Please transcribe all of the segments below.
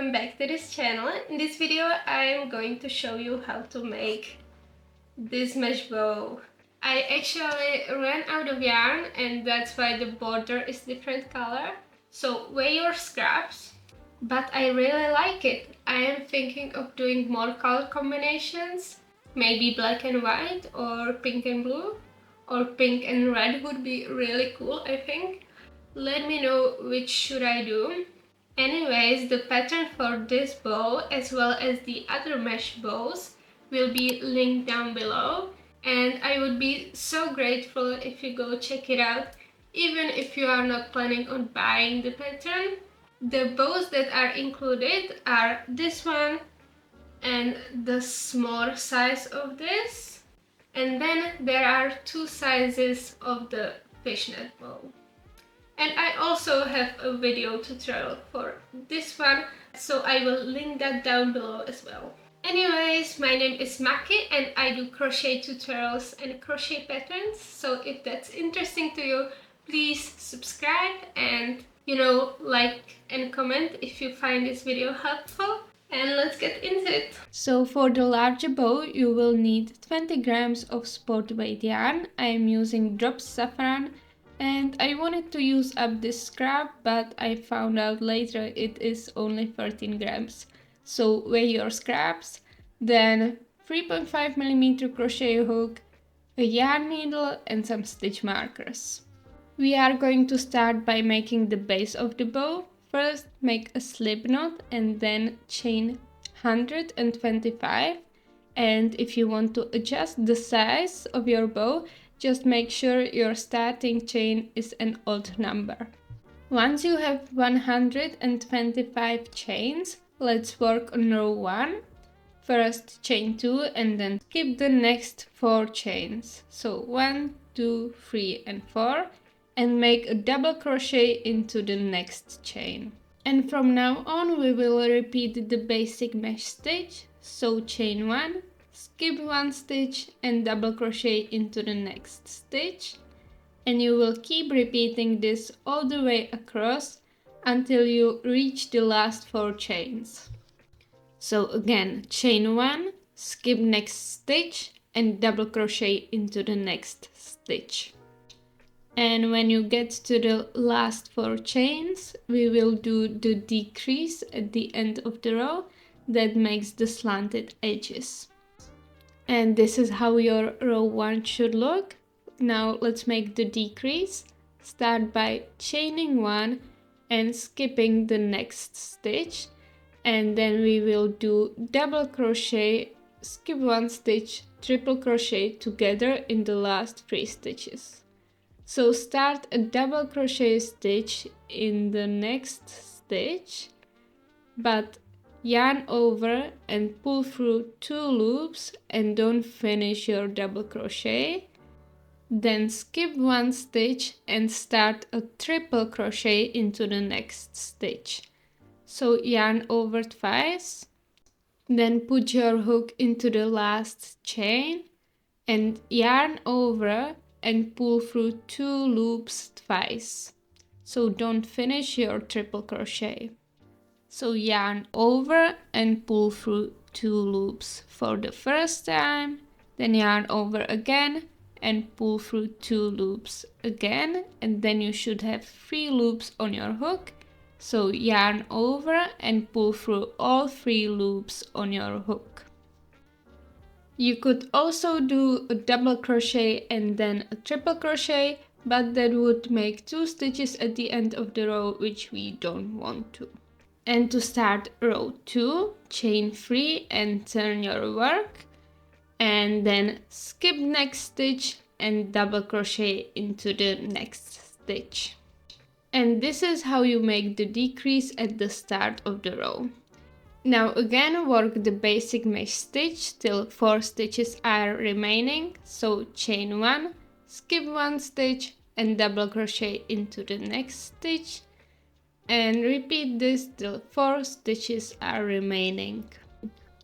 welcome back to this channel. In this video I am going to show you how to make this mesh bow. I actually ran out of yarn and that's why the border is different color. So weigh your scraps. But I really like it. I am thinking of doing more color combinations. Maybe black and white or pink and blue. Or pink and red would be really cool, I think. Let me know which should I do. Anyways, the pattern for this bow as well as the other mesh bows will be linked down below, and I would be so grateful if you go check it out, even if you are not planning on buying the pattern. The bows that are included are this one and the smaller size of this, and then there are two sizes of the fishnet bow. And I also have a video tutorial for this one, so I will link that down below as well. Anyways, my name is Maki and I do crochet tutorials and crochet patterns, so if that's interesting to you, please subscribe and, like and comment if you find this video helpful. And let's get into it. So for the larger bow, you will need 20 grams of sport weight yarn. I am using drop saffron. And I wanted to use up this scrap, but I found out later it is only 13 grams. So weigh your scraps, then 3.5mm crochet hook, a yarn needle and some stitch markers. We are going to start by making the base of the bow. First make a slip knot and then chain 125. And if you want to adjust the size of your bow, just make sure your starting chain is an odd number. Once you have 125 chains, let's work on row 1. First chain 2 and then skip the next 4 chains. So 1, 2, 3 and 4 and make a double crochet into the next chain. And from now on we will repeat the basic mesh stitch. So chain 1, skip 1 stitch and double crochet into the next stitch, and you will keep repeating this all the way across until you reach the last 4 chains. So again, chain 1, skip next stitch and double crochet into the next stitch. And when you get to the last 4 chains, we will do the decrease at the end of the row that makes the slanted edges. And this is how your row 1 should look. Now let's make the decrease. Start by chaining 1 and skipping the next stitch, and then we will do double crochet, skip 1 stitch, triple crochet together in the last 3 stitches. So start a double crochet stitch in the next stitch, but yarn over and pull through 2 loops and don't finish your double crochet. Then skip 1 stitch and start a triple crochet into the next stitch. So yarn over twice, then put your hook into the last chain and yarn over and pull through 2 loops twice. So don't finish your triple crochet. So yarn over and pull through 2 loops for the first time, then yarn over again and pull through 2 loops again, and then you should have 3 loops on your hook. So yarn over and pull through all 3 loops on your hook. You could also do a double crochet and then a triple crochet, but that would make 2 stitches at the end of the row, which we don't want to. And to start row 2, chain 3 and turn your work, and then skip next stitch and double crochet into the next stitch. And this is how you make the decrease at the start of the row. Now again work the basic mesh stitch till 4 stitches are remaining, so chain 1, skip 1 stitch and double crochet into the next stitch, and repeat this till 4 stitches are remaining.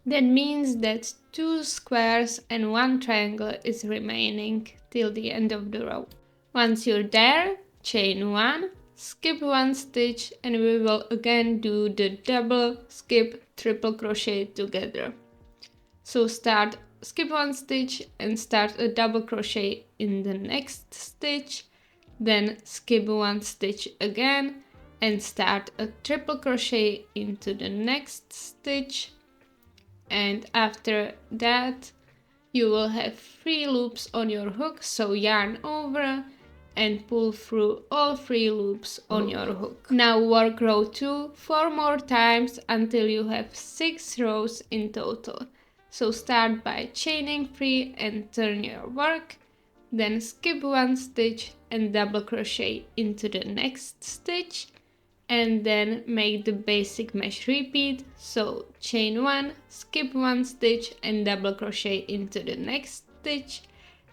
That means that 2 squares and 1 triangle is remaining till the end of the row. Once you're there, chain 1, skip one stitch, and we will again do the double, skip, triple crochet together. So skip one stitch and start a double crochet in the next stitch, then skip one stitch again and start a triple crochet into the next stitch, and after that you will have 3 loops on your hook, so yarn over and pull through all 3 loops on your hook. Now work row 2 4 more times until you have 6 rows in total. So start by chaining 3 and turn your work, then skip one stitch and double crochet into the next stitch, and then make the basic mesh repeat. So chain 1, skip one stitch and double crochet into the next stitch,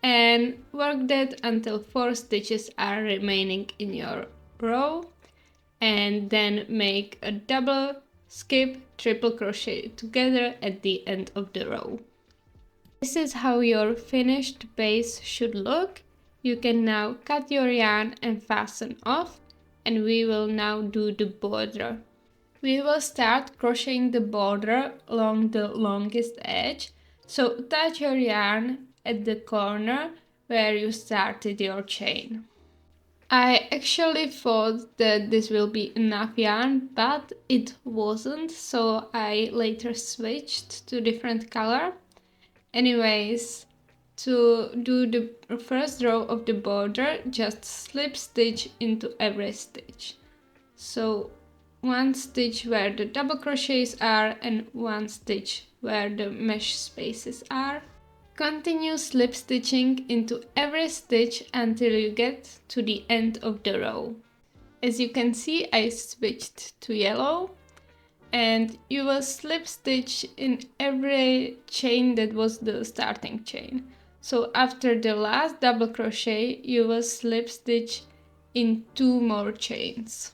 and work that until 4 stitches are remaining in your row, and then make a double, skip, triple crochet together at the end of the row. This is how your finished base should look. You can now cut your yarn and fasten off, and we will now do the border. We will start crocheting the border along the longest edge, so attach your yarn at the corner where you started your chain. I actually thought that this will be enough yarn, but it wasn't, so I later switched to different color. Anyways, to do the first row of the border, just slip stitch into every stitch. So one stitch where the double crochets are and one stitch where the mesh spaces are. Continue slip stitching into every stitch until you get to the end of the row. As you can see, I switched to yellow, and you will slip stitch in every chain that was the starting chain. So after the last double crochet, you will slip stitch in 2 more chains.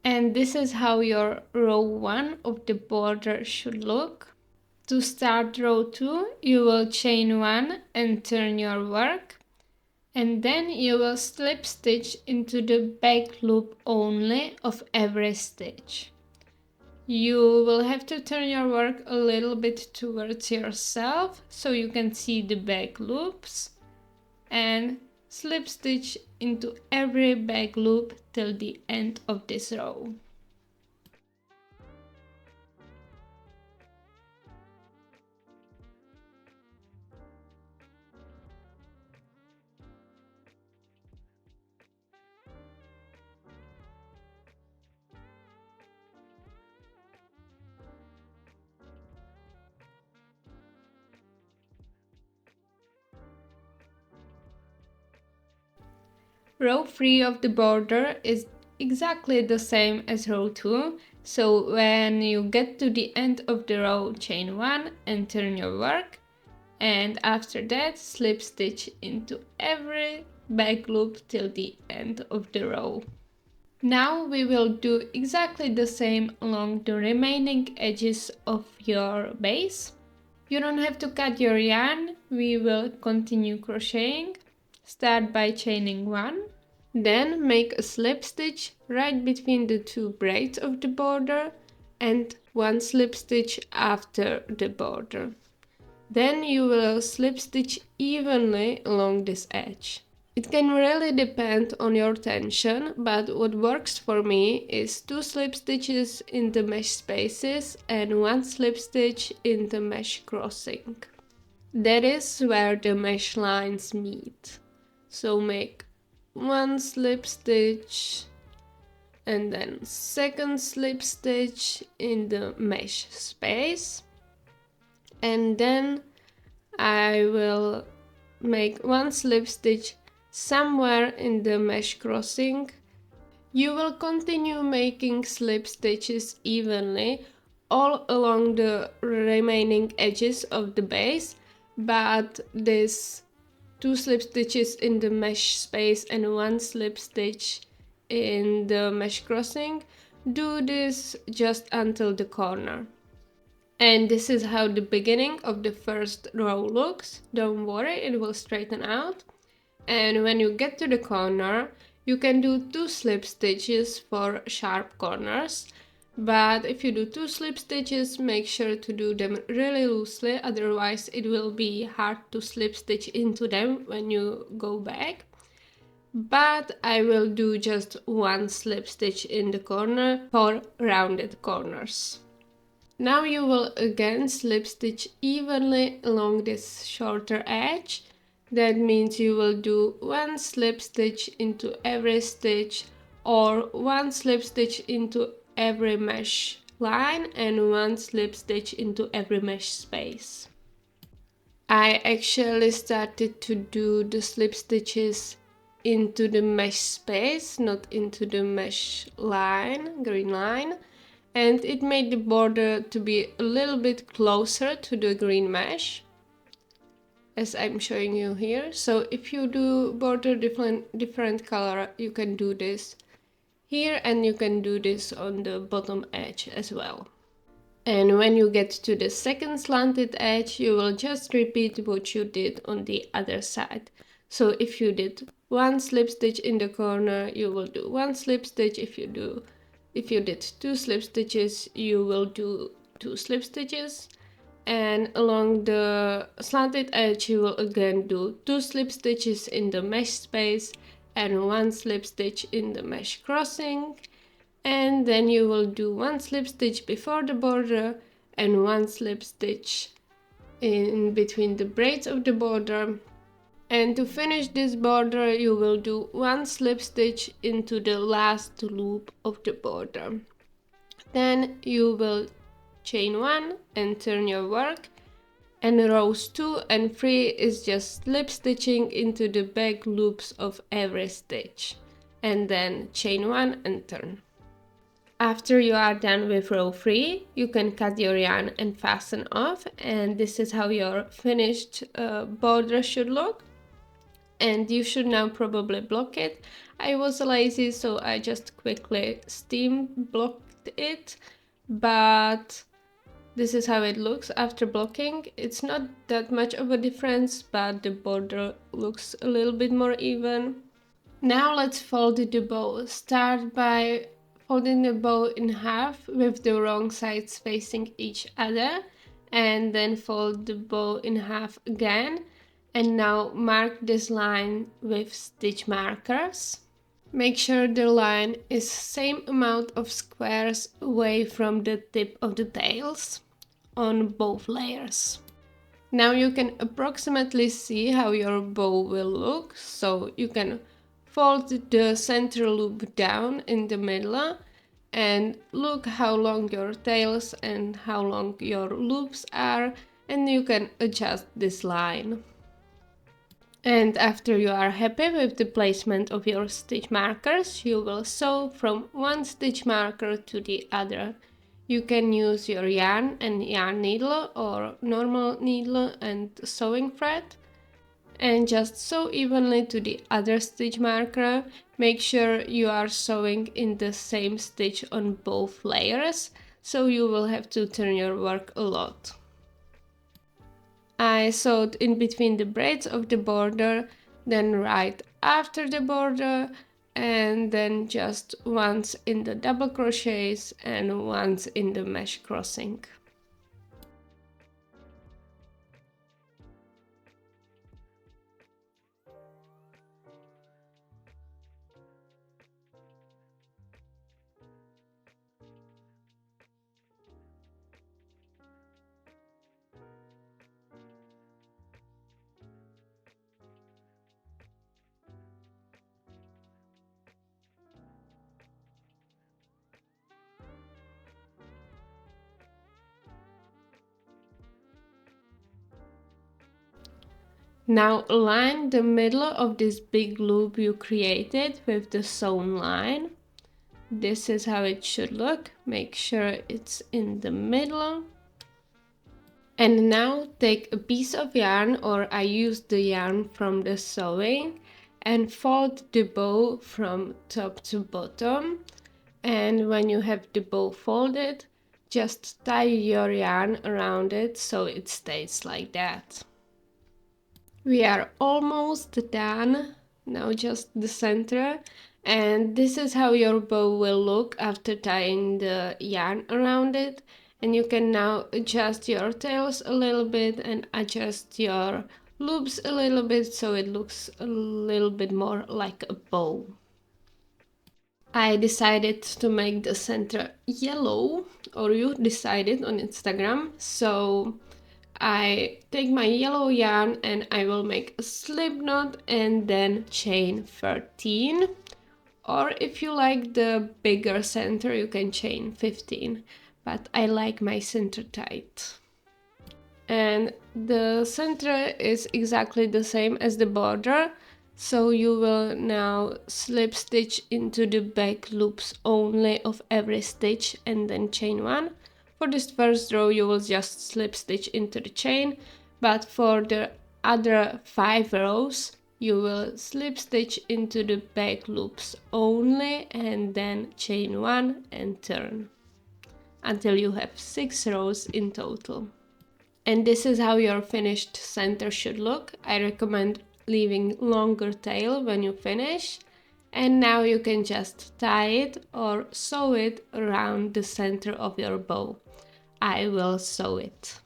And this is how your row 1 of the border should look. To start row 2, you will chain 1 and turn your work, and then you will slip stitch into the back loop only of every stitch. You will have to turn your work a little bit towards yourself so you can see the back loops, and slip stitch into every back loop till the end of this row. Row 3 of the border is exactly the same as row 2, so when you get to the end of the row, chain 1 and turn your work, and after that slip stitch into every back loop till the end of the row. Now we will do exactly the same along the remaining edges of your base. You don't have to cut your yarn, we will continue crocheting. Start by chaining 1, then make a slip stitch right between the 2 braids of the border and 1 slip stitch after the border. Then you will slip stitch evenly along this edge. It can really depend on your tension, but what works for me is 2 slip stitches in the mesh spaces and 1 slip stitch in the mesh crossing. That is where the mesh lines meet. So make 1 slip stitch and then 2nd slip stitch in the mesh space, and then I will make 1 slip stitch somewhere in the mesh crossing. You will continue making slip stitches evenly all along the remaining edges of the base, but this 2 slip stitches in the mesh space and 1 slip stitch in the mesh crossing, do this just until the corner. And this is how the beginning of the first row looks. Don't worry, it will straighten out. And when you get to the corner, You can do 2 slip stitches for sharp corners, but if you do 2 slip stitches, make sure to do them really loosely, otherwise it will be hard to slip stitch into them when you go back. But I will do just 1 slip stitch in the corner for rounded corners. Now you will again slip stitch evenly along this shorter edge. That means you will do 1 slip stitch into every stitch, or 1 slip stitch into every mesh line and 1 slip stitch into every mesh space. I actually started to do the slip stitches into the mesh space, not into the mesh line, green line. And it made the border to be a little bit closer to the green mesh, as I'm showing you here. So if you do border different color, you can do this here, and you can do this on the bottom edge as well. And when you get to the second slanted edge, you will just repeat what you did on the other side. So if you did 1 slip stitch in the corner, you will do 1 slip stitch. If you did 2 slip stitches, you will do 2 slip stitches. And along the slanted edge, you will again do 2 slip stitches in the mesh space and 1 slip stitch in the mesh crossing. And then you will do 1 slip stitch before the border and 1 slip stitch in between the braids of the border. And to finish this border, you will do 1 slip stitch into the last loop of the border. Then you will chain 1 and turn your work, and rows 2 and 3 is just slip stitching into the back loops of every stitch, and then chain 1 and turn. After you are done with row 3, you can cut your yarn and fasten off, and this is how your finished border should look. And you should now probably block it. I was lazy, so I just quickly steam blocked it, but this is how it looks after blocking. It's not that much of a difference, but the border looks a little bit more even. Now let's fold the bow. Start by folding the bow in half with the wrong sides facing each other, and then fold the bow in half again. And now mark this line with stitch markers. Make sure the line is same amount of squares away from the tip of the tails on both layers. Now you can approximately see how your bow will look, so you can fold the center loop down in the middle and look how long your tails and how long your loops are, and you can adjust this line. And after you are happy with the placement of your stitch markers, you will sew from one stitch marker to the other. You can use your yarn and yarn needle or normal needle and sewing thread, and just sew evenly to the other stitch marker. Make sure you are sewing in the same stitch on both layers, so you will have to turn your work a lot. I sewed in between the braids of the border, then right after the border, and then just once in the double crochets and once in the mesh crossing. Now align the middle of this big loop you created with the sewn line. This is how it should look. Make sure it's in the middle. And now take a piece of yarn, or I use the yarn from the sewing, and fold the bow from top to bottom. And when you have the bow folded, just tie your yarn around it so it stays like that. We are almost done. Now just the center, And this is how your bow will look after tying the yarn around it. And you can now adjust your tails a little bit and adjust your loops a little bit so it looks a little bit more like a bow. I decided to make the center yellow, or you decided on Instagram, so I take my yellow yarn and I will make a slip knot and then chain 13. Or if you like the bigger center, you can chain 15, but I like my center tight. And the center is exactly the same as the border, so you will now slip stitch into the back loops only of every stitch and then chain 1. For this first row you will just slip stitch into the chain, but for the other 5 rows you will slip stitch into the back loops only and then chain 1 and turn until you have 6 rows in total. And this is how your finished center should look. I recommend leaving longer tail when you finish. And now you can just tie it or sew it around the center of your bow. I will sew it.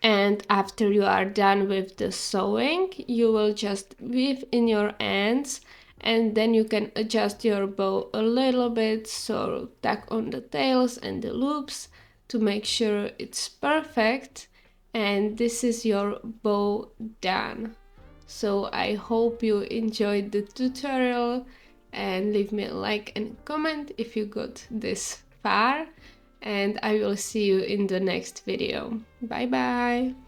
And after you are done with the sewing, you will just weave in your ends and then you can adjust your bow a little bit, so tack on the tails and the loops to make sure it's perfect. And this is your bow done. So I hope you enjoyed the tutorial and leave me a like and comment if you got this far, and I will see you in the next video. Bye bye!